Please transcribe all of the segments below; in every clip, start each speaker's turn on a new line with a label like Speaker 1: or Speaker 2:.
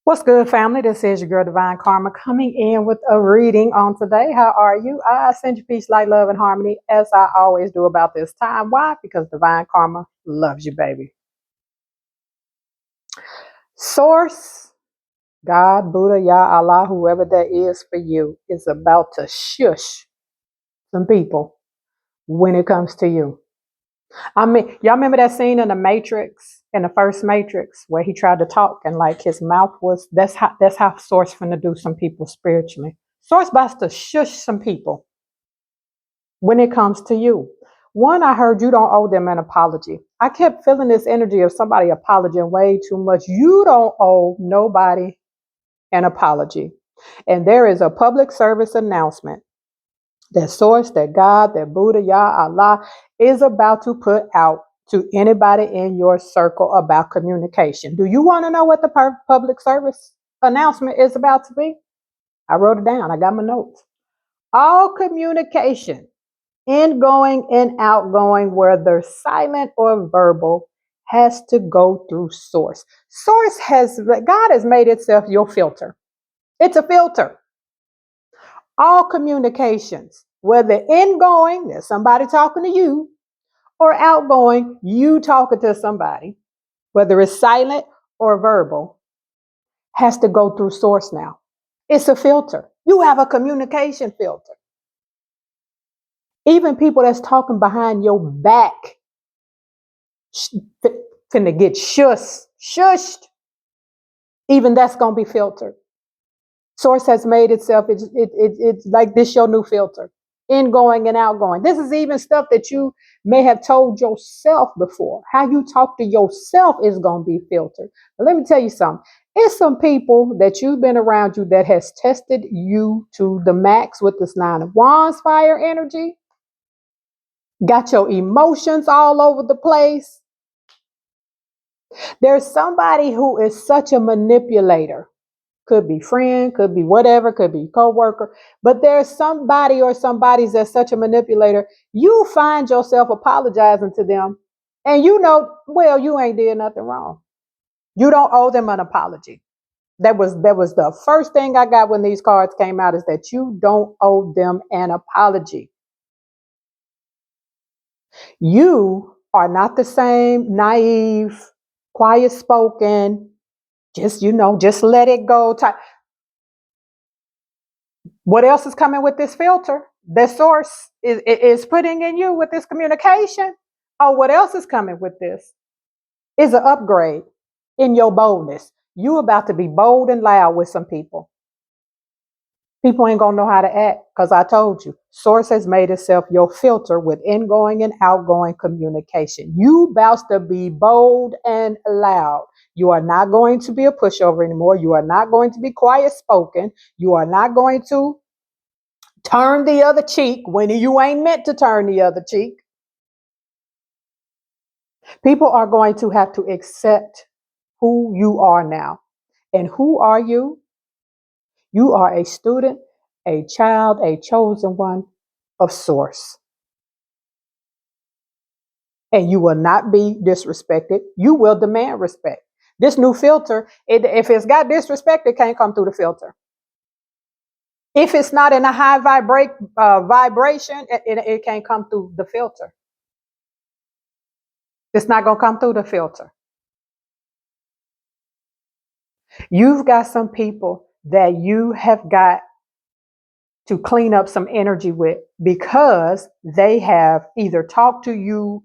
Speaker 1: What's good, family? This is your girl, Divine Karma, coming in with a reading on today. How are you? I send you peace, light, love, and harmony, as I always do about this time. Why? Because Divine Karma loves you, baby. Source, God, Buddha, Yah, Allah, whoever that is for you, is about to shush some people when it comes to you. I mean, y'all remember that scene in the Matrix, in the first Matrix, where he tried to talk and like his mouth was, that's how Source finna do some people spiritually. Source about to shush some people when it comes to you. One, I heard you don't owe them an apology. I kept feeling this energy of somebody apologizing way too much. You don't owe nobody an apology. And there is a public service announcement that Source, that God, that Buddha, Yah, Allah is about to put out to anybody in your circle about communication. Do you want to know what the public service announcement is about to be? I wrote it down. I got my notes. All communication, ingoing and outgoing, whether silent or verbal, has to go through Source. God has made itself your filter. It's a filter. All communications, whether ingoing, there's somebody talking to you, or outgoing, you talking to somebody, whether it's silent or verbal, has to go through Source now. It's a filter. You have a communication filter. Even people that's talking behind your back finna get shushed. Even that's gonna be filtered. Source has made itself, it's like this your new filter. Ingoing and outgoing. This is even stuff that you may have told yourself before. How you talk to yourself is going to be filtered. But let me tell you something. It's some people that you've been around you that has tested you to the max with this 9 of Wands fire energy. Got your emotions all over the place. There's somebody who is such a manipulator. Could be friend, could be whatever, could be co-worker. But there's somebody or somebody's that's such a manipulator, you find yourself apologizing to them. And you know, well, you ain't did nothing wrong. You don't owe them an apology. That was the first thing I got when these cards came out, is that you don't owe them an apology. You are not the same naive, quiet spoken, just let it go type. What else is coming with this filter? The Source is putting in you with this communication. Oh, what else is coming with this? Is an upgrade in your boldness. You about to be bold and loud with some people. People ain't gonna know how to act, because I told you, Source has made itself your filter with ingoing and outgoing communication. You about to be bold and loud. You are not going to be a pushover anymore. You are not going to be quiet spoken. You are not going to turn the other cheek when you ain't meant to turn the other cheek. People are going to have to accept who you are now. And who are you? You are a student, a child, a chosen one of Source. And you will not be disrespected. You will demand respect. This new filter, if it's got disrespect, it can't come through the filter. If it's not in a high vibration, it can't come through the filter. It's not going to come through the filter. You've got some people that you have got to clean up some energy with, because they have either talked to you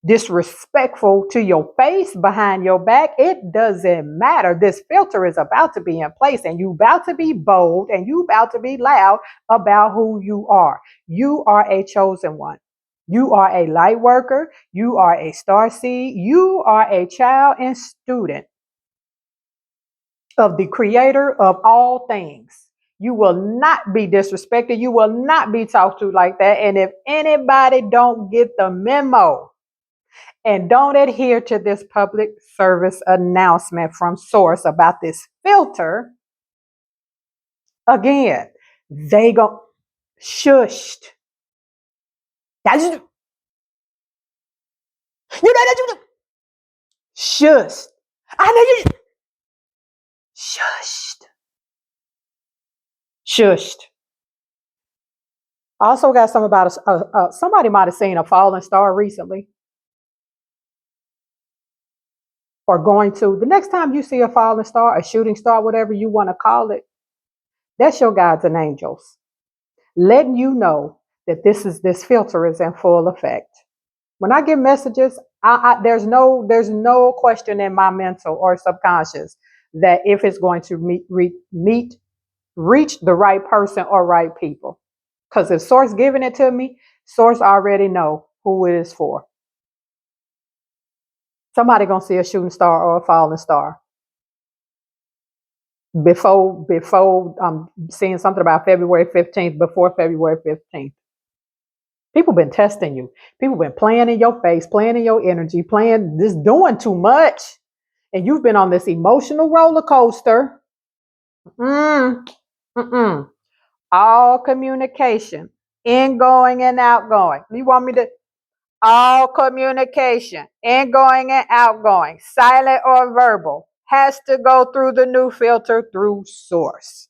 Speaker 1: disrespectful to your face, behind your back. It doesn't matter. This filter is about to be in place, and you about to be bold, and you about to be loud about who you are. You are a chosen one. You are a light worker. You are a star seed. You are a child and student of the creator of all things. You will not be disrespected. You will not be talked to like that. And if anybody don't get the memo and don't adhere to this public service announcement from Source about this filter, again, they go shushed. That's you know that you shushed. I know you shushed. Also got something about somebody might have seen a falling star recently, or going to. The next time you see a falling star, a shooting star, whatever you want to call it, that's your guides and angels letting you know that this filter is in full effect. When I get messages, there's no question in my mental or subconscious that if it's going to reach the right person or right people. Because if Source giving it to me, Source already know who it is for. Somebody gonna see a shooting star or a falling star before I'm seeing something about February 15th, before February 15th. People been testing you. People been playing in your face, playing in your energy, playing this, doing too much. And you've been on this emotional roller coaster. Mm, mm-mm. All communication, ingoing and outgoing. You want me to? All communication, ingoing and outgoing, silent or verbal, has to go through the new filter through Source.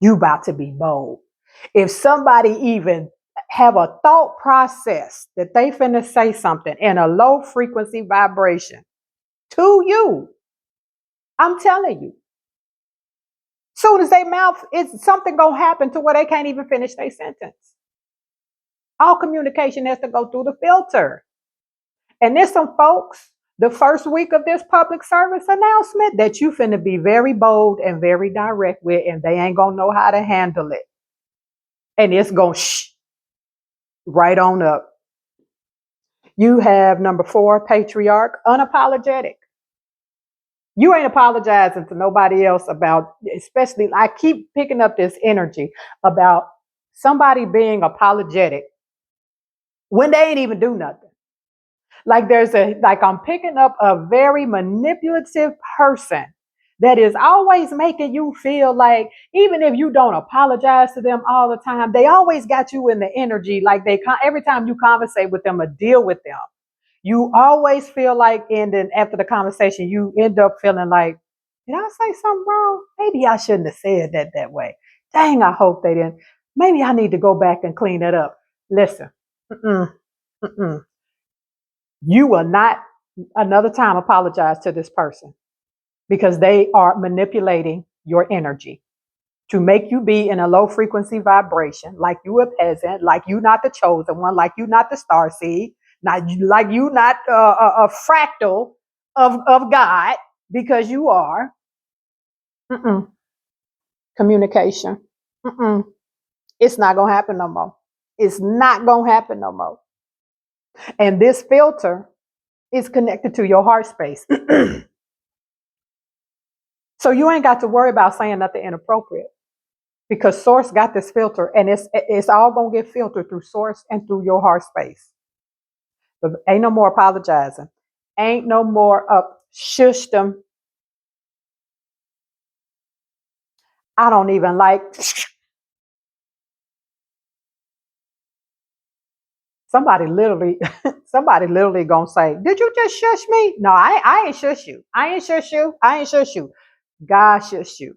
Speaker 1: You about to be bold. If somebody even have a thought process that they finna say something in a low frequency vibration to you, I'm telling you, soon as they mouth, it's something gonna happen to where they can't even finish their sentence. All communication has to go through the filter. And there's some folks, the first week of this public service announcement, that you finna be very bold and very direct with, and they ain't gonna know how to handle it. And it's gonna right on up. You have number 4, patriarch, unapologetic. You ain't apologizing to nobody else about, especially, I keep picking up this energy about somebody being apologetic when they ain't even do nothing. Like I'm picking up a very manipulative person that is always making you feel like, even if you don't apologize to them all the time, they always got you in the energy. Like every time you conversate with them or deal with them, you always feel like, and then after the conversation, you end up feeling like, did I say something wrong? Maybe I shouldn't have said that way. Dang, I hope they didn't. Maybe I need to go back and clean it up. Listen, mm-mm, mm-mm. You will not another time apologize to this person, because they are manipulating your energy to make you be in a low frequency vibration, like you a peasant, like you not the chosen one, like you not the star seed, not like you not a fractal of God, because you are. Mm-mm. Communication. Mm-mm. It's not gonna happen no more. It's not gonna happen no more. And this filter is connected to your heart space. So you ain't got to worry about saying nothing inappropriate, because Source got this filter, and it's all gonna get filtered through Source and through your heart space. But ain't no more apologizing. Ain't no more up shush them. I don't even like. Somebody literally, somebody literally gonna say, "Did you just shush me?" No, I ain't shush you. I ain't shush you. I ain't shush you. God shush you.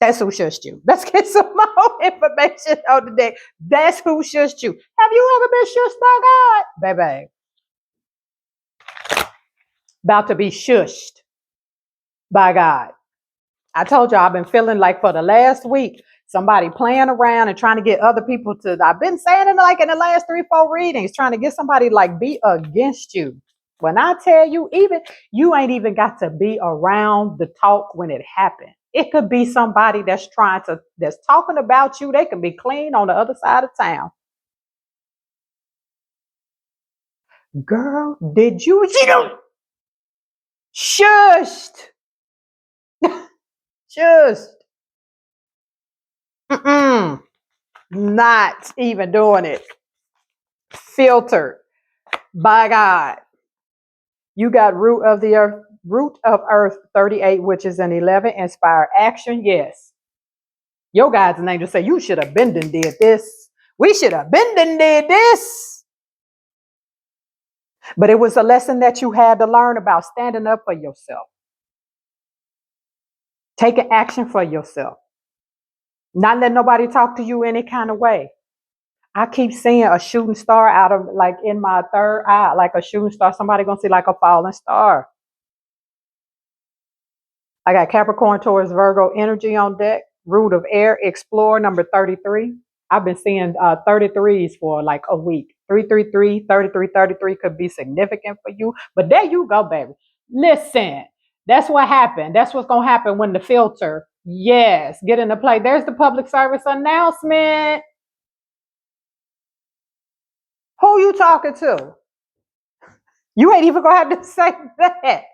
Speaker 1: That's who shushed you. Let's get some more information on the day. That's who shushed you. Have you ever been shushed by God? Baby. About to be shushed by God. I told you I've been feeling like for the last week, somebody playing around and trying to get other people to, I've been saying it like in the last 3-4 readings, trying to get somebody like be against you. When I tell you, even you ain't even got to be around the talk when it happened. It could be somebody that's talking about you. They can be clean on the other side of town. Girl, did you shushed. Shushed. Mm-mm. Not even doing it. Filtered by God. You got root of earth 38, which is an 11, inspire action. Yes. Your guides and angels say you should have been and did this. We should have been and did this. But it was a lesson that you had to learn about standing up for yourself. Taking action for yourself. Not letting nobody talk to you any kind of way. I keep seeing a shooting star out of like in my third eye, like a shooting star. Somebody gonna see like a falling star. I got Capricorn, Taurus, Virgo energy on deck. Root of air, explore number 33. I've been seeing 33s for like a week. 333, 33, 33 could be significant for you. But there you go, baby. Listen, that's what happened. That's what's going to happen when the filter, yes, get into play. There's the public service announcement. Who you talking to? You ain't even going to have to say that.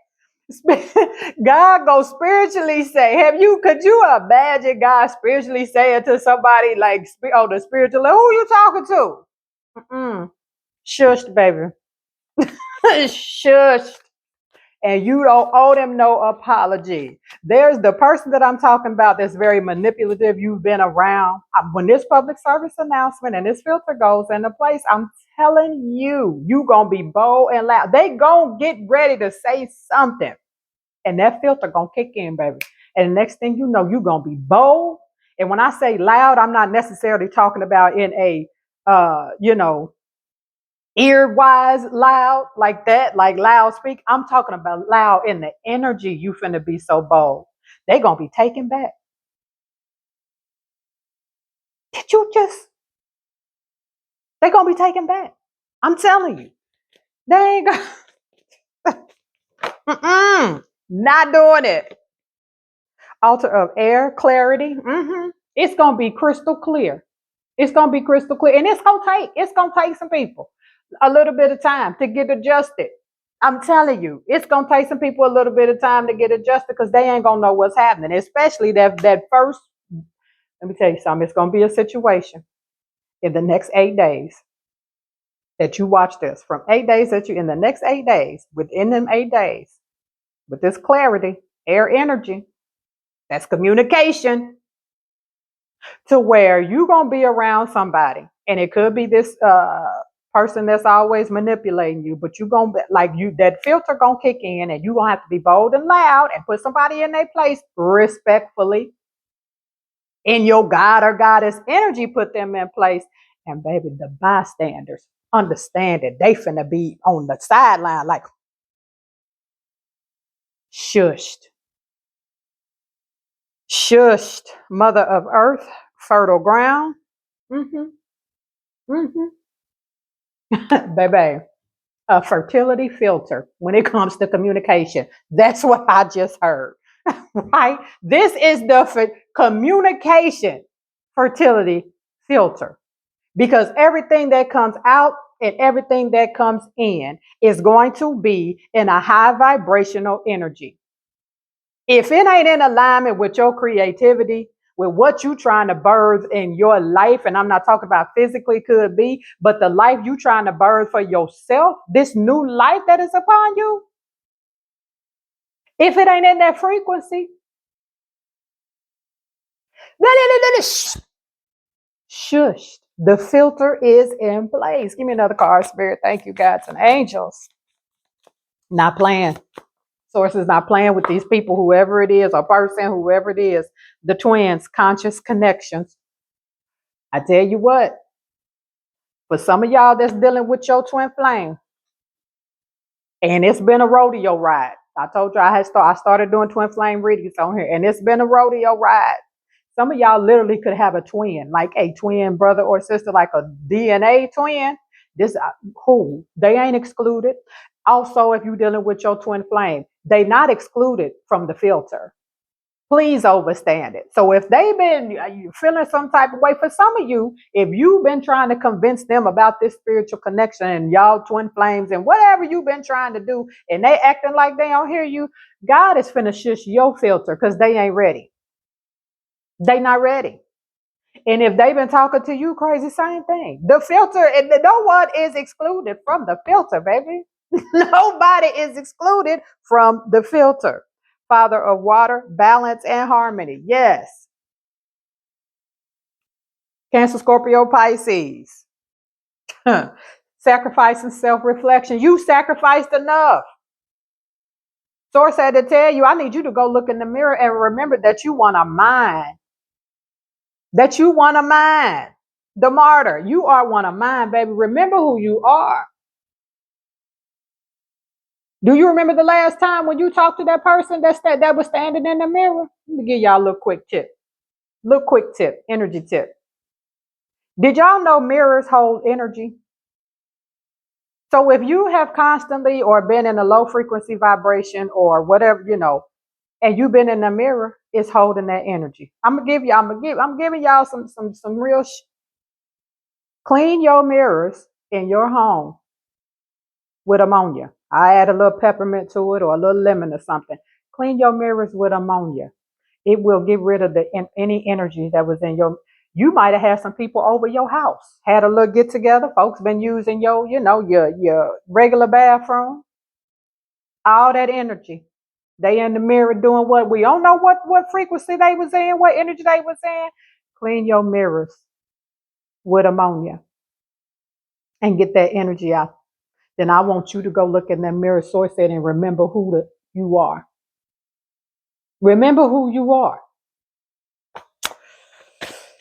Speaker 1: God go spiritually say, could you imagine God spiritually saying to somebody like on the spiritual level, who you talking to? Shushed, baby. Shushed. And you don't owe them no apology. There's the person that I'm talking about that's very manipulative. You've been around. When this public service announcement and this filter goes into place, I'm telling you, you going to be bold and loud. They going to get ready to say something. And that filter going to kick in, baby. And the next thing you know, you're going to be bold. And when I say loud, I'm not necessarily talking about in a, ear-wise loud like that, like loud speak. I'm talking about loud in the energy. You finna be so bold. They gonna be taken back. Did you just? They gonna be taken back. I'm telling you. They ain't gonna. Not doing it. Altar of air, clarity. It's gonna be crystal clear. It's gonna be crystal clear, and it's gonna take some people a little bit of time to get adjusted. I'm telling you, it's gonna take some people a little bit of time to get adjusted because they ain't gonna know what's happening. Especially that first. Let me tell you something. It's gonna be a situation in the next 8 days that you watch this. From 8 days that you in the next 8 days, within them 8 days, with this clarity, air energy, that's communication. To where you gonna be around somebody, and it could be this person that's always manipulating you, but you gonna that filter gonna kick in, and you gonna have to be bold and loud and put somebody in their place respectfully. In your God or goddess energy, put them in place, and baby, the bystanders understand it. They finna be on the sideline like shushed, shushed. Mother of Earth, fertile ground. Baby, a fertility filter when it comes to communication. That's what I just heard, right? This is the communication fertility filter because everything that comes out and everything that comes in is going to be in a high vibrational energy. If it ain't in alignment with your creativity, with what you trying to birth in your life, and I'm not talking about physically could be, but the life you trying to birth for yourself, this new life that is upon you, if it ain't in that frequency, shush. The filter is in place. Give me another card, Spirit. Thank you, gods and angels. Not playing. Source is not playing with these people, whoever it is, or person, whoever it is. The twins, conscious connections. I tell you what, for some of y'all that's dealing with your twin flame, and it's been a rodeo ride. I told you I started doing twin flame readings on here, and it's been a rodeo ride. Some of y'all literally could have a twin, like a twin brother or sister, like a DNA twin. This who they ain't excluded. Also, if you're dealing with your twin flame, they not excluded from the filter. Please overstand it. So if they've been feeling some type of way, for some of you, if you've been trying to convince them about this spiritual connection and y'all twin flames and whatever you've been trying to do, and they acting like they don't hear you, God is finna shush your filter because they ain't ready. They not ready. And if they've been talking to you crazy, same thing. The filter, and no one is excluded from the filter, baby. Nobody is excluded from the filter. Father of water, balance and harmony. Yes. Cancer, Scorpio, Pisces. Sacrifice and self-reflection. You sacrificed enough. Source had to tell you, I need you to go look in the mirror and remember that you want a mind that you want to mine. The martyr, you are one of mine, baby. Remember who you are. Do you remember the last time when you talked to that person that was standing in the mirror? Let me give y'all a little quick tip. Little quick tip, energy tip. Did y'all know mirrors hold energy? So if you have constantly or been in a low frequency vibration or whatever, and you've been in the mirror, it's holding that energy. I'm giving y'all some real clean your mirrors in your home with ammonia. I add a little peppermint to it or a little lemon or something. Clean your mirrors with ammonia. It will get rid of any energy that was in your. You might have had some people over your house, had a little get together. Folks been using your regular bathroom. All that energy. They in the mirror doing what we don't know what frequency they was in, what energy they was in. Clean your mirrors with ammonia and get that energy out. Then I want you to go look in that mirror source set and remember you are. Remember who you are.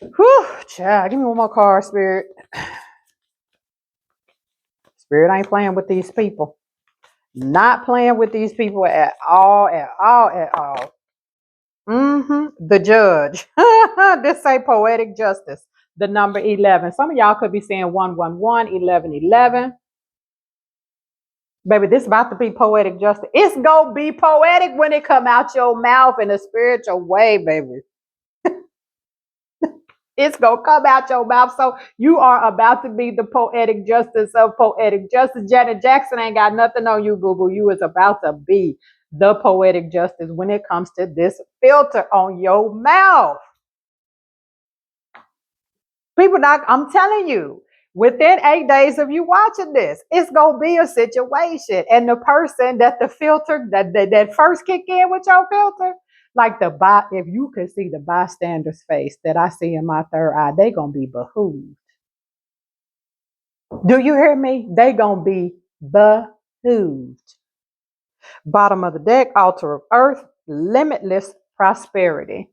Speaker 1: Whew, child, give me one more card, Spirit. Spirit ain't playing with these people. Not playing with these people at all, at all, at all. The judge. This say poetic justice. The number 11. Some of y'all could be saying 111, 1111. Baby, this about to be poetic justice. It's going to be poetic when it come out your mouth in a spiritual way, baby. It's going to come out your mouth. So you are about to be the poetic justice of poetic justice. Janet Jackson ain't got nothing on you, boo-boo. You is about to be the poetic justice when it comes to this filter on your mouth. People I'm telling you, within 8 days of you watching this, it's going to be a situation. And the person that the filter, that first kick in with your filter, like if you could see the bystander's face that I see in my third eye, they going to be behooved. Do you hear me? They going to be behooved. Bottom of the deck, altar of earth, limitless prosperity.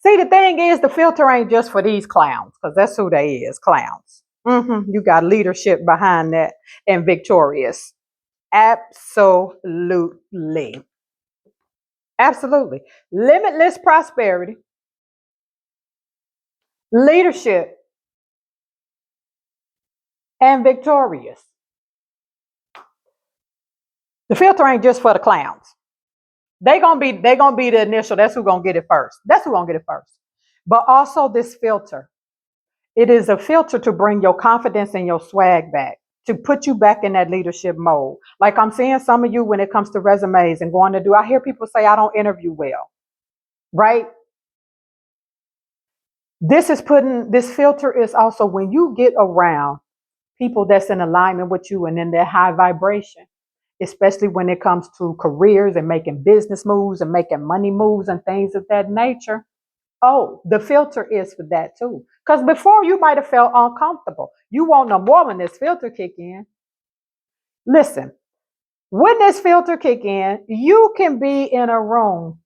Speaker 1: See, the thing is, the filter ain't just for these clowns, because that's who they is, clowns. You got leadership behind that and victorious. Absolutely. Absolutely. Limitless prosperity, leadership, and victorious. The filter ain't just for the clowns. They gonna be the initial. That's who gonna get it first. But also this filter. It is a filter to bring your confidence and your swag back, to put you back in that leadership mode. Like I'm seeing some of you when it comes to resumes and I hear people say, I don't interview well, right? This filter is also when you get around people that's in alignment with you and in their high vibration, especially when it comes to careers and making business moves and making money moves and things of that nature. Oh, the filter is for that too. Because before you might have felt uncomfortable. You won't know more when this filter kick in. Listen, when this filter kick in, you can be in a room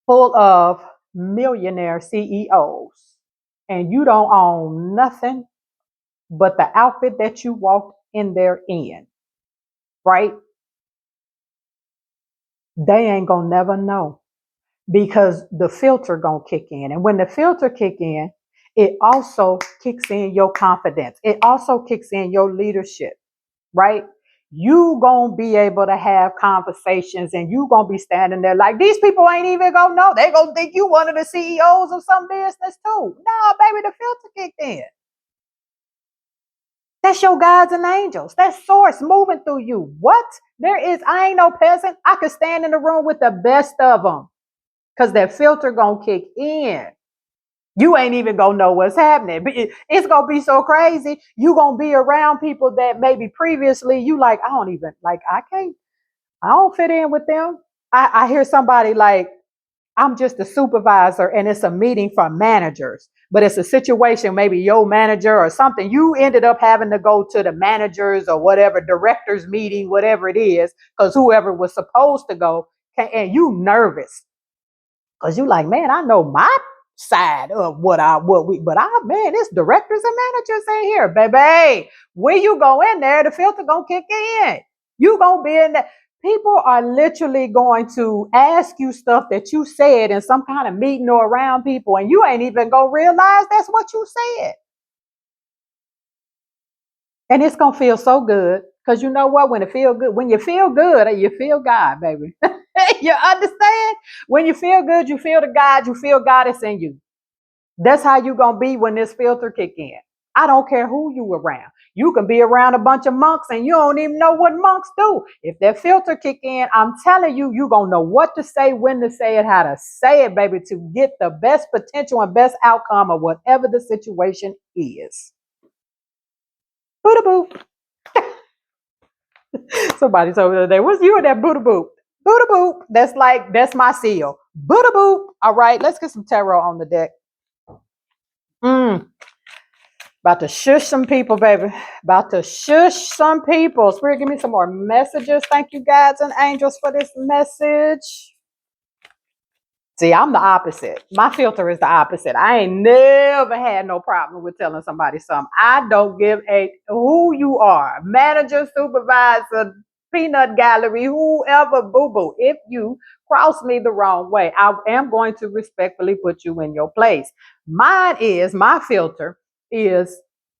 Speaker 1: full of millionaire CEOs and you don't own nothing but the outfit that you walked in there in, right? They ain't gonna never know because the filter gonna kick in. And when the filter kick in, it also kicks in your confidence. It also kicks in your leadership, right? You gonna be able to have conversations and you gonna be standing there like these people ain't even gonna know. They gonna think you one of the CEOs of some business too. No, baby, the filter kicked in. That's your guides and angels. That's source moving through you. What? I ain't no peasant. I could stand in the room with the best of them because that filter gonna kick in. You ain't even gonna know what's happening. It's gonna be so crazy. You gonna be around people that maybe previously you like, I don't fit in with them. I hear somebody like, I'm just a supervisor and it's a meeting for managers, but it's a situation, maybe your manager or something. You ended up having to go to the managers or whatever, directors meeting, whatever it is, because whoever was supposed to go, and you nervous. Cause you like, man, I know my side of man, it's directors and managers in here, baby. When you go in there, the filter gonna kick in. You gonna be in there. People are literally going to ask you stuff that you said in some kind of meeting or around people, and you ain't even gonna realize that's what you said. And it's gonna feel so good. Cause you know what? When it feel good, when you feel good, you feel God, baby. You understand? When you feel good, you feel the God, you feel God is in you. That's how you gonna be when this filter kick in. I don't care who you around. You can be around a bunch of monks and you don't even know what monks do. If that filter kick in, I'm telling you, you gonna know what to say, when to say it, how to say it, baby, to get the best potential and best outcome of whatever the situation is. Boo boo. Somebody told me the other day, what's you in that Buddha boop? Buddha boop. That's my seal. Buddha boop. All right, let's get some tarot on the deck. About to shush some people, baby. About to shush some people. Spirit, give me some more messages. Thank you, guides and angels, for this message. See, I'm the opposite. My filter is the opposite. I ain't never had no problem with telling somebody something. I don't give a who you are. Manager, supervisor, peanut gallery, whoever, boo-boo. If you cross me the wrong way, I am going to respectfully put you in your place. My filter is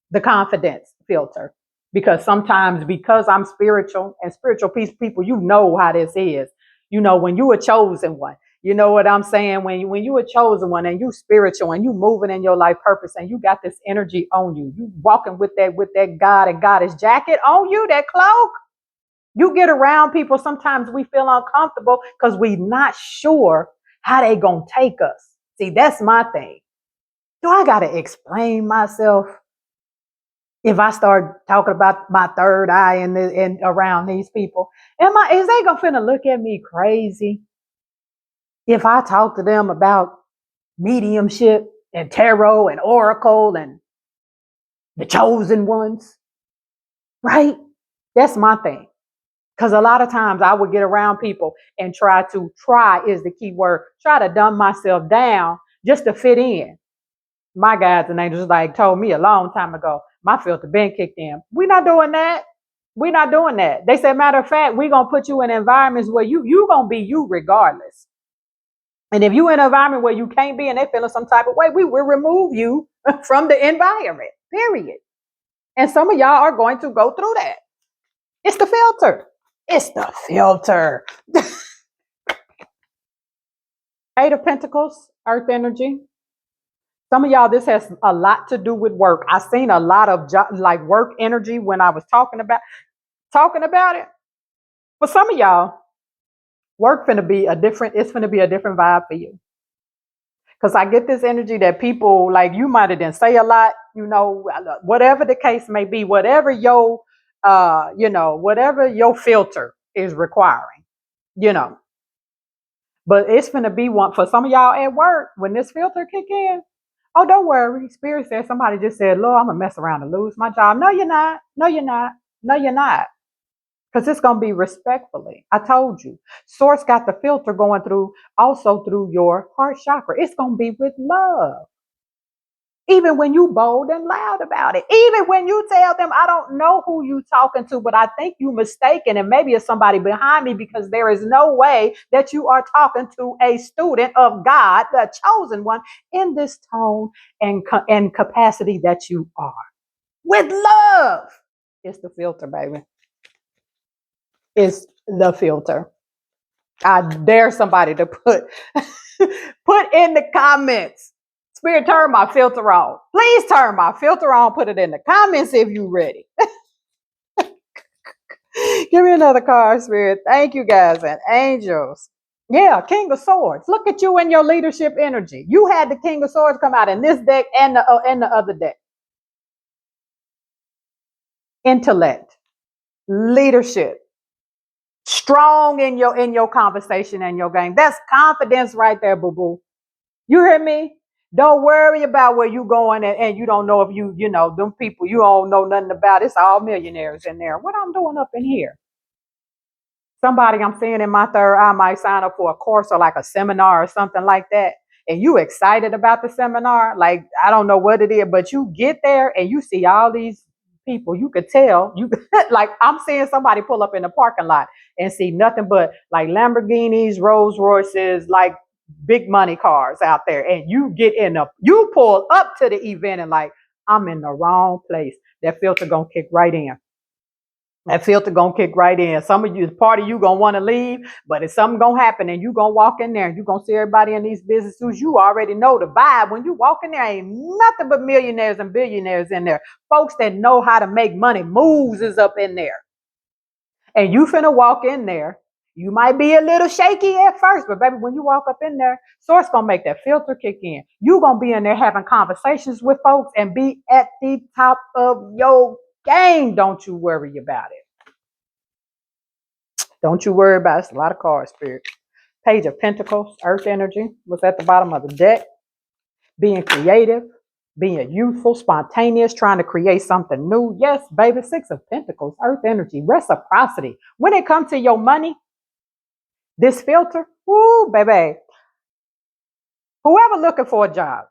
Speaker 1: the confidence filter. Because sometimes, because I'm spiritual and spiritual peace people, you know how this is. You know, when you were chosen one. You know what I'm saying? When you a chosen one and you spiritual and you moving in your life purpose and you got this energy on you, you walking with that God and goddess jacket on you, that cloak. You get around people, sometimes we feel uncomfortable because we not sure how they gonna take us. See, that's my thing. Do I gotta explain myself if I start talking about my third eye and around these people? Is they gonna finna look at me crazy if I talk to them about mediumship and tarot and oracle and the chosen ones, right? That's my thing. Because a lot of times I would get around people and try is the key word, try to dumb myself down just to fit in. My guides and angels told me a long time ago, my filter been kicked in. We're not doing that. We're not doing that. They said, matter of fact, we're going to put you in environments where you going to be you regardless. And if you in an environment where you can't be and they feeling some type of way, we will remove you from the environment, period. And some of y'all are going to go through that. It's the filter. It's the filter. Eight of Pentacles, Earth energy. Some of y'all, this has a lot to do with work. I seen a lot of work energy when I was talking about it. For some of y'all, work finna be it's finna be a different vibe for you. Because I get this energy that people, you might have didn't say a lot, whatever the case may be, whatever your filter is requiring, But it's going to be one for some of y'all at work when this filter kick in. Oh, don't worry. Spirit said somebody just said, Lord, I'm going to mess around and lose my job. No, you're not. No, you're not. No, you're not. Because it's going to be respectfully. I told you. Source got the filter going through, also through your heart chakra. It's going to be with love. Even when you bold and loud about it. Even when you tell them, I don't know who you talking to, but I think you mistaken. And maybe it's somebody behind me, because there is no way that you are talking to a student of God, the chosen one, in this tone and capacity that you are. With love. It's the filter, baby. It's the filter. I dare somebody to put in the comments, Spirit, turn my filter on. Please turn my filter on. Put it in the comments if you're ready. Give me another card, Spirit. Thank you, guys and angels. Yeah, King of Swords. Look at you in your leadership energy. You had the King of Swords come out in this deck and the other deck. Intellect, leadership, strong in your conversation and your game. That's confidence right there, boo boo. You hear me? Don't worry about where you going and you don't know if them people you don't know nothing about. It's all millionaires in there. What I'm doing up in here? Somebody I'm seeing in my third eye might sign up for a course or like a seminar or something like that. And you excited about the seminar. Like, I don't know what it is, but you get there and you see all these people. You could tell you like I'm seeing somebody pull up in the parking lot and see nothing but like Lamborghinis, Rolls Royces, like big money cars out there. And you get in you pull up to the event and like, I'm in the wrong place. That filter gonna kick right in. That filter gonna kick right in. Some of you, part of you gonna want to leave, but if something gonna happen and you gonna walk in there and you gonna see everybody in these business suits, you already know the vibe. When you walk in there, ain't nothing but millionaires and billionaires in there. Folks that know how to make money moves is up in there. And you finna walk in there. You might be a little shaky at first, but baby, when you walk up in there, Source gonna make that filter kick in. You gonna be in there having conversations with folks and be at the top of your game. Don't you worry about it. Don't you worry about it. It's a lot of cards, Spirit. Page of Pentacles, Earth energy was at the bottom of the deck. Being creative, being youthful, spontaneous, trying to create something new. Yes, baby, Six of Pentacles, Earth energy, reciprocity. When it comes to your money, this filter, woo, baby. Whoever looking for a job,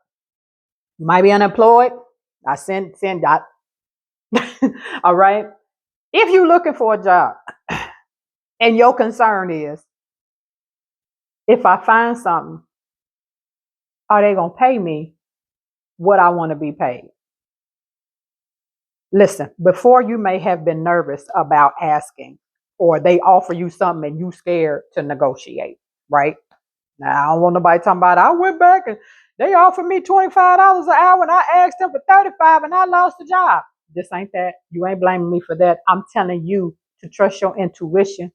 Speaker 1: you might be unemployed. I send that. All right. If you're looking for a job and your concern is, if I find something, are they going to pay me what I want to be paid? Listen, before you may have been nervous about asking, or they offer you something and you scared to negotiate, right? Now, I don't want nobody talking about, I went back and they offered me $25 an hour and I asked them for 35 and I lost the job. This ain't that. You ain't blaming me for that. I'm telling you to trust your intuition,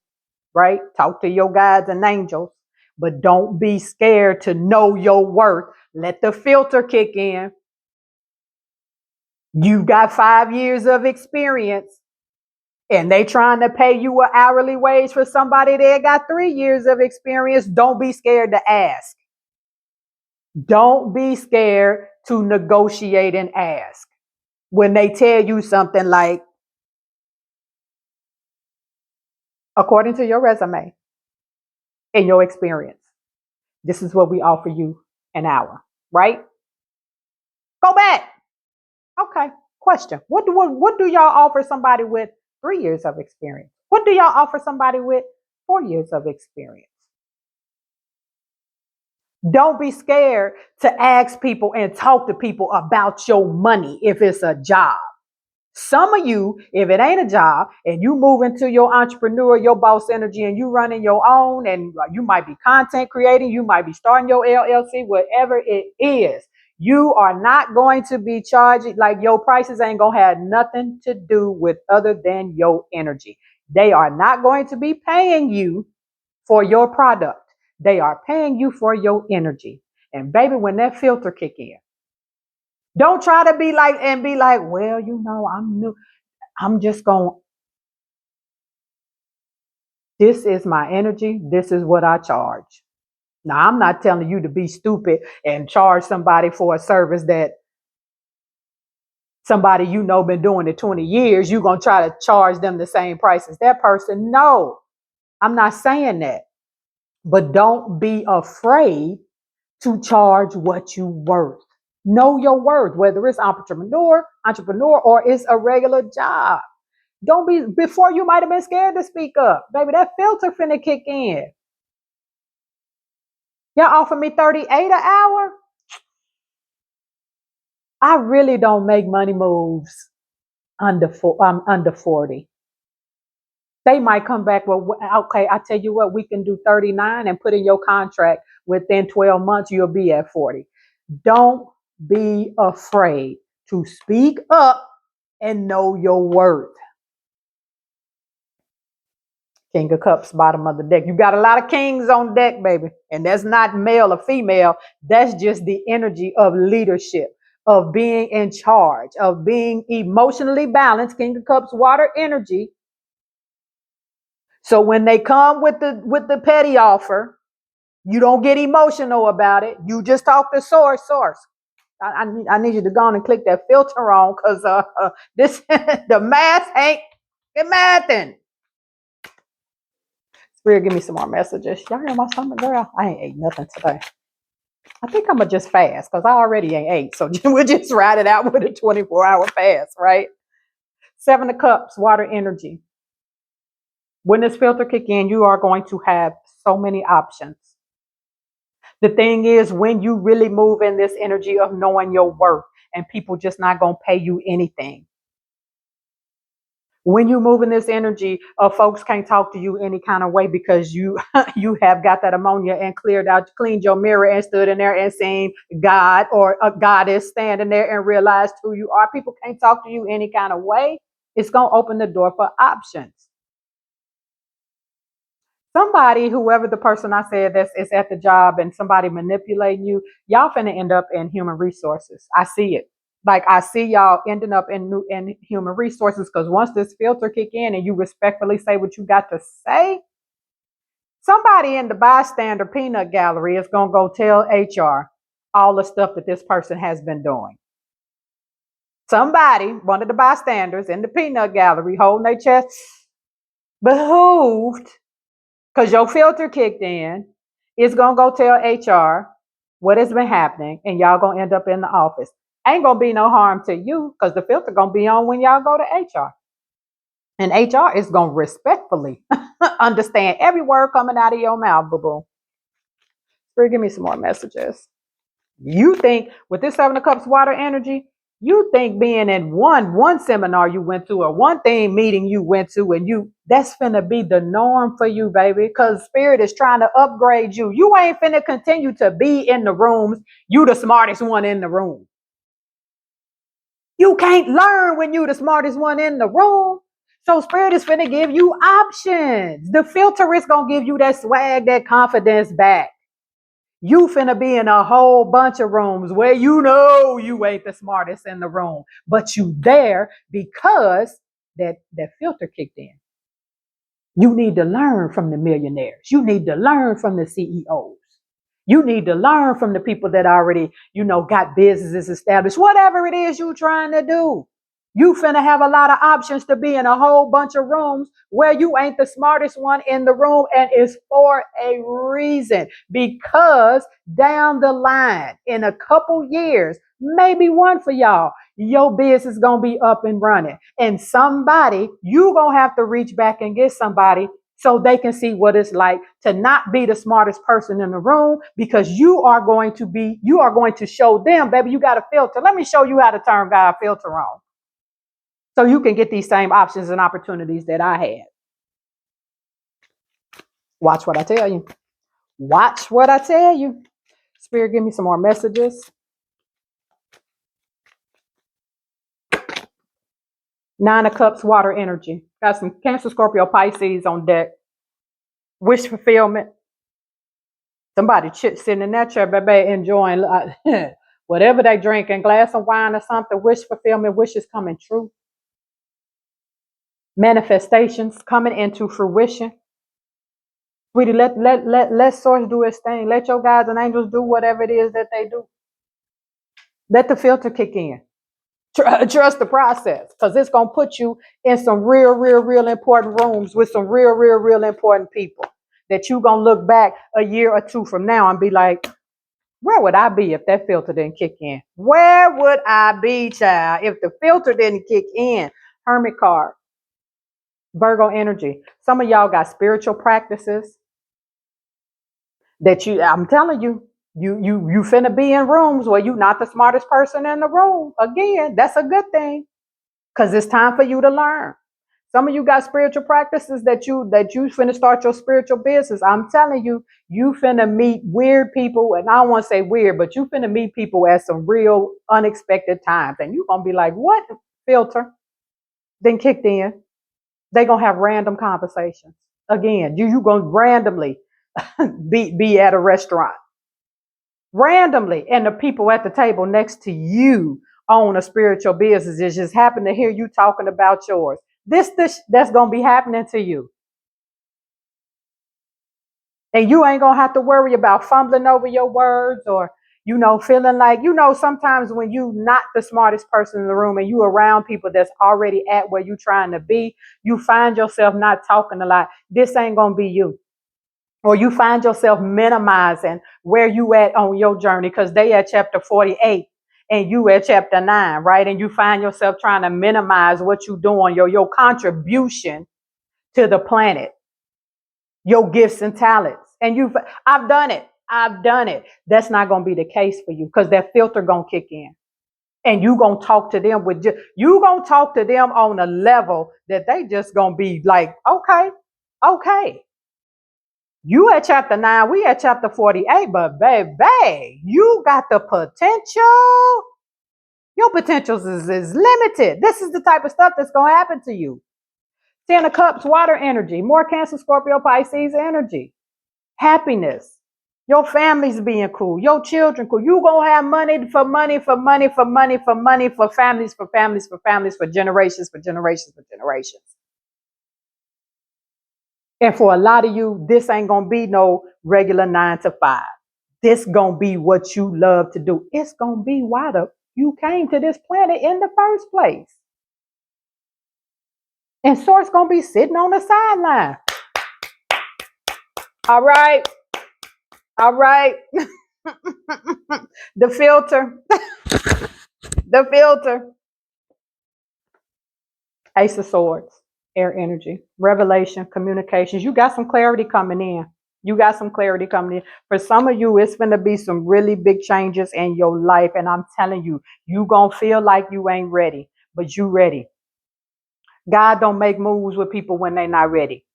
Speaker 1: right? Talk to your guides and angels, but don't be scared to know your worth. Let the filter kick in. You've got 5 years of experience and they trying to pay you an hourly wage for somebody that got 3 years of experience. Don't be scared to ask. Don't be scared to negotiate and ask. When they tell you something like, according to your resume and your experience, this is what we offer you an hour, right? Go back. Okay. Question. What do y'all offer somebody with 3 years of experience? What do y'all offer somebody with 4 years of experience? Don't be scared to ask people and talk to people about your money if it's a job. Some of you, if it ain't a job and you move into your entrepreneur, your boss energy, and you running your own, and you might be content creating, you might be starting your LLC, whatever it is, you are not going to be charging, like your prices ain't going to have nothing to do with other than your energy. They are not going to be paying you for your product. They are paying you for your energy. And baby, when that filter kick in, don't try to be like, well, I'm new. I'm just going, this is my energy. This is what I charge. Now, I'm not telling you to be stupid and charge somebody for a service that somebody been doing it 20 years. You're going to try to charge them the same price as that person. No, I'm not saying that. But don't be afraid to charge what you worth. Know your worth, whether it's entrepreneur, or it's a regular job. Don't be, before you might have been scared to speak up. Baby, that filter finna kick in. Y'all offer me 38 an hour? I really don't make money moves under 40. They might come back, well, okay, I tell you what, we can do 39 and put in your contract within 12 months, you'll be at 40. Don't be afraid to speak up and know your worth. King of Cups, bottom of the deck. You got a lot of kings on deck, baby. And that's not male or female. That's just the energy of leadership, of being in charge, of being emotionally balanced. King of Cups, water energy. So when they come with the petty offer, you don't get emotional about it. You just talk to source. I need you to go on and click that filter on, because this the math ain't mathing. Spirit, give me some more messages. Y'all hear my stomach, girl? I ain't ate nothing today. I think I'm going to just fast because I already ain't ate. So we'll just ride it out with a 24-hour fast, right? 7 of Cups, water energy. When this filter kick in, you are going to have so many options. The thing is, when you really move in this energy of knowing your worth and people just not going to pay you anything. When you move in this energy of folks can't talk to you any kind of way because you you have got that ammonia and cleaned your mirror and stood in there and seen God or a goddess standing there and realized who you are. People can't talk to you any kind of way. It's going to open the door for options. Somebody, whoever the person I said that's is at the job and somebody manipulating you, y'all finna end up in human resources. I see it. Like I see y'all ending up in human resources because once this filter kick in and you respectfully say what you got to say, somebody in the bystander peanut gallery is gonna go tell HR all the stuff that this person has been doing. Somebody, one of the bystanders in the peanut gallery, holding their chest, behooved because your filter kicked in, is going to go tell HR what has been happening, and y'all going to end up in the office. Ain't going to be no harm to you because the filter going to be on when y'all go to HR. And HR is going to respectfully understand every word coming out of your mouth, boo-boo. Spirit, give me some more messages. You think with this 7 of Cups water energy, you think being in one seminar you went to or one thing meeting you went to and that's finna be the norm for you, baby, because Spirit is trying to upgrade you. You ain't finna continue to be in the rooms. You the smartest one in the room. You can't learn when you the smartest one in the room. So Spirit is finna give you options. The filter is gonna give you that swag, that confidence back. You finna be in a whole bunch of rooms where you know you ain't the smartest in the room, but you there because that filter kicked in. You need to learn from the millionaires. You need to learn from the CEOs. You need to learn from the people that already, got businesses established, whatever it is you're trying to do. You finna have a lot of options to be in a whole bunch of rooms where you ain't the smartest one in the room, and it's for a reason. Because down the line, in a couple years, maybe one for y'all, your business is gonna be up and running. And somebody, you gonna have to reach back and get somebody so they can see what it's like to not be the smartest person in the room, because you are going to show them, baby, you got a filter. Let me show you how to turn God's filter on. So you can get these same options and opportunities that I had. Watch what I tell you. Watch what I tell you. Spirit, give me some more messages. 9 of Cups, water energy. Got some Cancer, Scorpio, Pisces on deck. Wish fulfillment. Somebody sitting in that chair, baby, enjoying whatever they drink, a glass of wine or something. Wish fulfillment, wishes coming true. Manifestations coming into fruition. Sweetie, let Source do its thing. Let your guides and angels do whatever it is that they do. Let the filter kick in. Trust the process, because it's going to put you in some real important rooms with some real important people that you're going to look back a year or two from now and be like, where would I be if that filter didn't kick in? Where would I be, child, if the filter didn't kick in? Hermit card. Virgo energy. Some of y'all got spiritual practices that I'm telling you, you finna be in rooms where you're not the smartest person in the room. Again, that's a good thing, because it's time for you to learn. Some of you got spiritual practices that you finna start your spiritual business. I'm telling you, you finna meet weird people, and I don't want to say weird, but you finna meet people at some real unexpected times, and you're gonna be like, what filter? Then kicked in. They gonna have random conversations. Again, you gonna randomly be at a restaurant randomly, and the people at the table next to you own a spiritual business. It just happen to hear you talking about yours. This that's gonna be happening to you, and you ain't gonna have to worry about fumbling over your words or feeling like sometimes when you not the smartest person in the room and you around people that's already at where you trying to be, you find yourself not talking a lot. This ain't gonna be you. or you find yourself minimizing where you at on your journey because they at chapter 48 and you at chapter 9, right? And you find yourself trying to minimize what you doing, your contribution to the planet, your gifts and talents. And I've done it. I've done it. That's not going to be the case for you because that filter going to kick in. And you going to talk to them you going to talk to them on a level that they just going to be like, okay. You at chapter 9, we at chapter 48, but baby, you got the potential. Your potentials is limited. This is the type of stuff that's going to happen to you. 10 of Cups, water energy, more Cancer, Scorpio, Pisces energy, happiness. Your family's being cool. Your children cool. You going to have money for money, for money, for money, for money, for families, for families, for families, for generations, for generations, for generations. And for a lot of you, this ain't going to be no regular 9 to 5. This going to be what you love to do. It's going to be why you came to this planet in the first place. And Source going to be sitting on the sideline. All right. All right. The filter. The filter. Ace of Swords. Air energy. Revelation. Communications. You got some clarity coming in. You got some clarity coming in. For some of you, it's going to be some really big changes in your life. And I'm telling you, you going to feel like you ain't ready, but you ready. God don't make moves with people when they're not ready.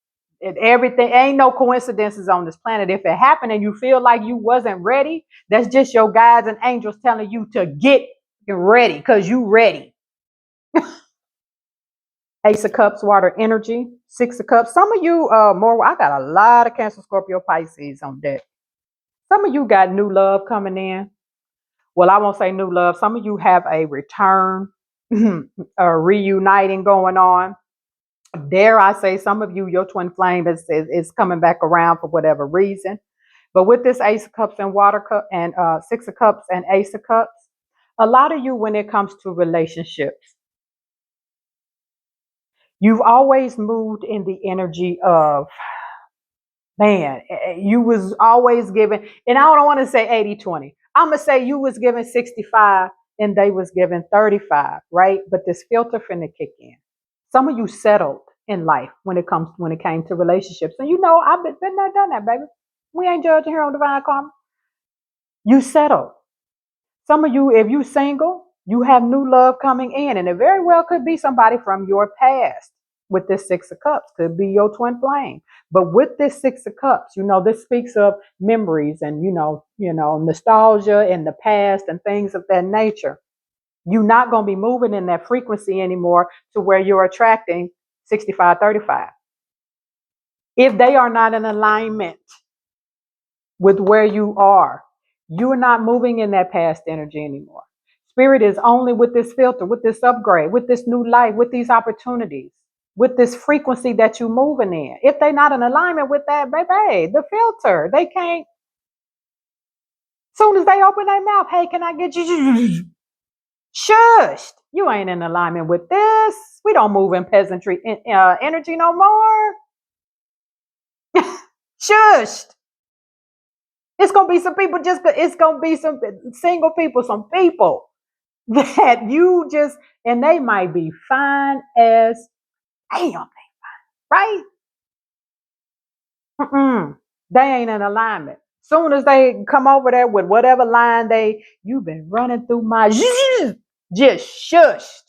Speaker 1: Everything ain't no coincidences on this planet. If it happened and you feel like you wasn't ready, that's just your guides and angels telling you to get ready because you ready. Ace of Cups, water energy. 6 of Cups. Some of you I got a lot of Cancer, Scorpio, Pisces on deck. Some of you got new love coming in. Well, I won't say new love. Some of you have a return, a reuniting going on. Dare I say, some of you, your twin flame is coming back around for whatever reason. But with this Ace of Cups and water cup and 6 of Cups and Ace of Cups, a lot of you, when it comes to relationships, you've always moved in the energy of, man, you was always giving, and I don't want to say 80-20. I'm going to say you was giving 65 and they was giving 35, right? But this filter finna kick in. Some of you settled in life when it came to relationships. And you know, I've been there, done that, baby. We ain't judging here on Divine Karma. You settled. Some of you, if you single, you have new love coming in, and it very well could be somebody from your past. With this 6 of Cups, could be your twin flame. But with this 6 of Cups, you know, this speaks of memories and you know, nostalgia in the past and things of that nature. You're not going to be moving in that frequency anymore to where you're attracting 65-35. If they are not in alignment with where you are, you're not moving in that past energy anymore. Spirit is only with this filter, with this upgrade, with this new life, with these opportunities, with this frequency that you're moving in. If they're not in alignment with that, baby, the filter, they can't. Soon as they open their mouth, hey, can I get you? Shushed. You ain't in alignment with this. We don't move in peasantry energy no more. Shushed. It's going to be some people it's going to be some single people, some people that you just, and they might be fine as damn, right? They ain't in alignment. Soon as they come over there with whatever line you've been running through my, just shushed.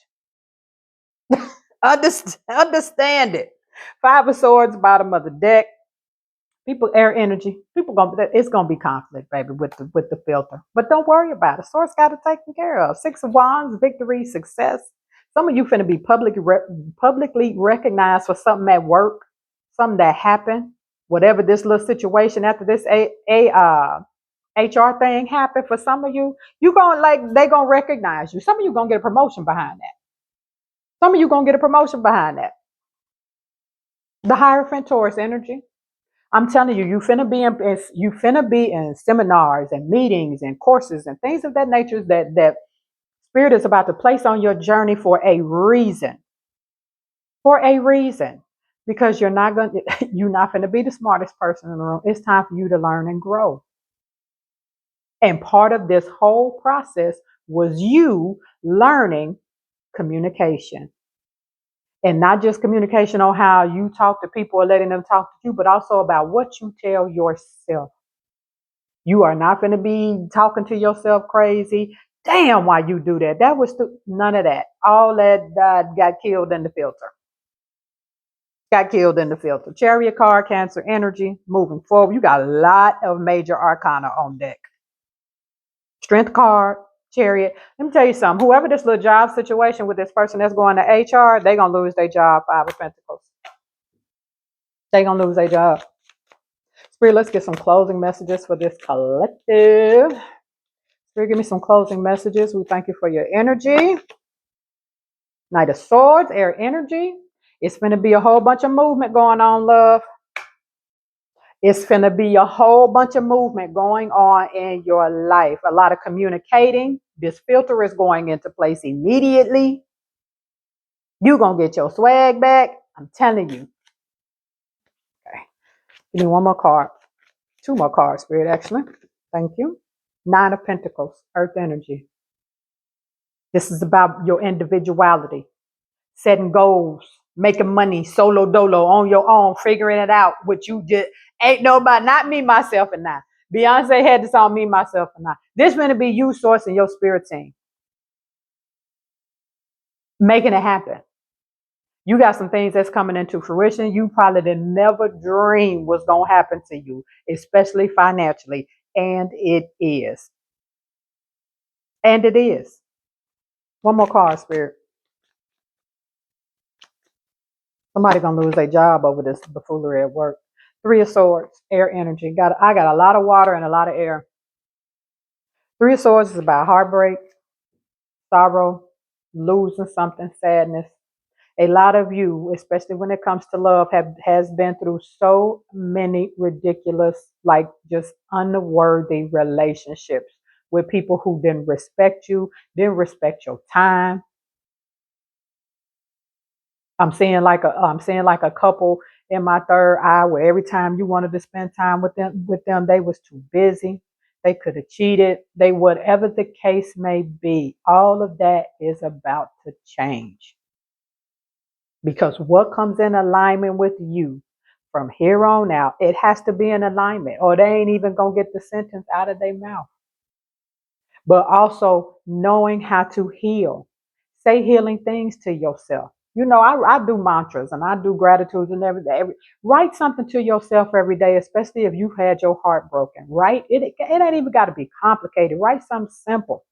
Speaker 1: Understand it. 5 of Swords, bottom of the deck. People, air energy. It's gonna be conflict, baby, with the filter. But don't worry about it. Source got it taken care of. 6 of Wands, victory, success. Some of you finna be publicly recognized for something at work, something that happened. Whatever this little situation after this HR thing happened for some of you, they gonna recognize you. Some of you gonna get a promotion behind that. Some of you gonna get a promotion behind that. The Hierophant, Taurus energy. I'm telling you, you finna be in seminars and meetings and courses and things of that nature that Spirit is about to place on your journey for a reason. For a reason. because you're not going to be the smartest person in the room. It's time for you to learn and grow. And part of this whole process was you learning communication. And not just communication on how you talk to people or letting them talk to you, but also about what you tell yourself. You are not going to be talking to yourself crazy. Damn, why you do that? That was none of that. All that got killed in the filter. Got killed in the filter. Chariot card, Cancer energy, moving forward. You got a lot of major arcana on deck. Strength card, Chariot. Let me tell you something. Whoever this little job situation with this person that's going to HR, they're going to lose their job. Five of Pentacles. They're going to lose their job. Spirit, let's get some closing messages for this collective. Spirit, give me some closing messages. We thank you for your energy. Knight of Swords, air energy. It's going to be a whole bunch of movement going on, love. It's going to be a whole bunch of movement going on in your life. A lot of communicating. This filter is going into place immediately. You're going to get your swag back. I'm telling you. Okay. Give me one more card. Two more cards, Spirit, actually. Thank you. Nine of Pentacles, earth energy. This is about your individuality. Setting goals. Making money solo dolo on your own. Figuring it out. What you just ain't nobody, not me, myself, and I. Beyonce had this on Me, Myself, and I. This going to be you sourcing your spirit team. Making it happen. You got some things that's coming into fruition you probably did never dream was going to happen to you, especially financially. And it is. And it is. One more card, Spirit. Somebody going to lose their job over this buffoonery at work. Three of Swords, air energy. I got a lot of water and a lot of air. Three of Swords is about heartbreak, sorrow, losing something, sadness. A lot of you, especially when it comes to love, has been through so many ridiculous, like just unworthy relationships with people who didn't respect you, didn't respect your time. I'm seeing like a couple in my third eye where every time you wanted to spend time with them, they was too busy. They could have cheated. They, whatever the case may be, all of that is about to change. Because what comes in alignment with you from here on out, it has to be in alignment, or they ain't even going to get the sentence out of their mouth. But also knowing how to heal. Say healing things to yourself. You know, I do mantras and I do gratitudes and everything. Write something to yourself every day, especially if you've had your heart broken. Right? It ain't even got to be complicated. Write something simple.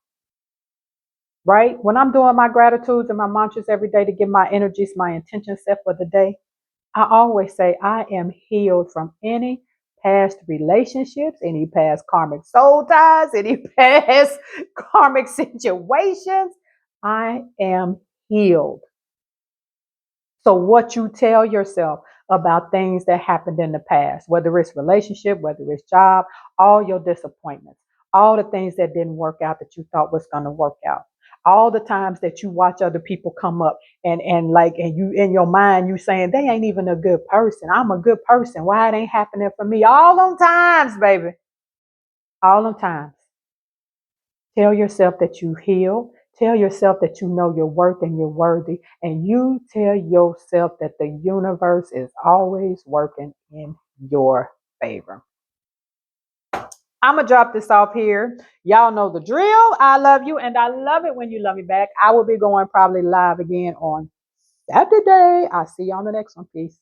Speaker 1: Right? When I'm doing my gratitudes and my mantras every day to get my energies, my intention set for the day, I always say I am healed from any past relationships, any past karmic soul ties, any past karmic situations. I am healed. So what you tell yourself about things that happened in the past, whether it's relationship, whether it's job, all your disappointments, all the things that didn't work out that you thought was going to work out. All the times that you watch other people come up and you in your mind, you saying they ain't even a good person. I'm a good person. Why it ain't happening for me? All them times, baby. All them times. Tell yourself that you heal. Tell yourself that you know your worth and you're worthy. And you tell yourself that the universe is always working in your favor. I'm going to drop this off here. Y'all know the drill. I love you, and I love it when you love me back. I will be going probably live again on Saturday. I'll see you on the next one. Peace.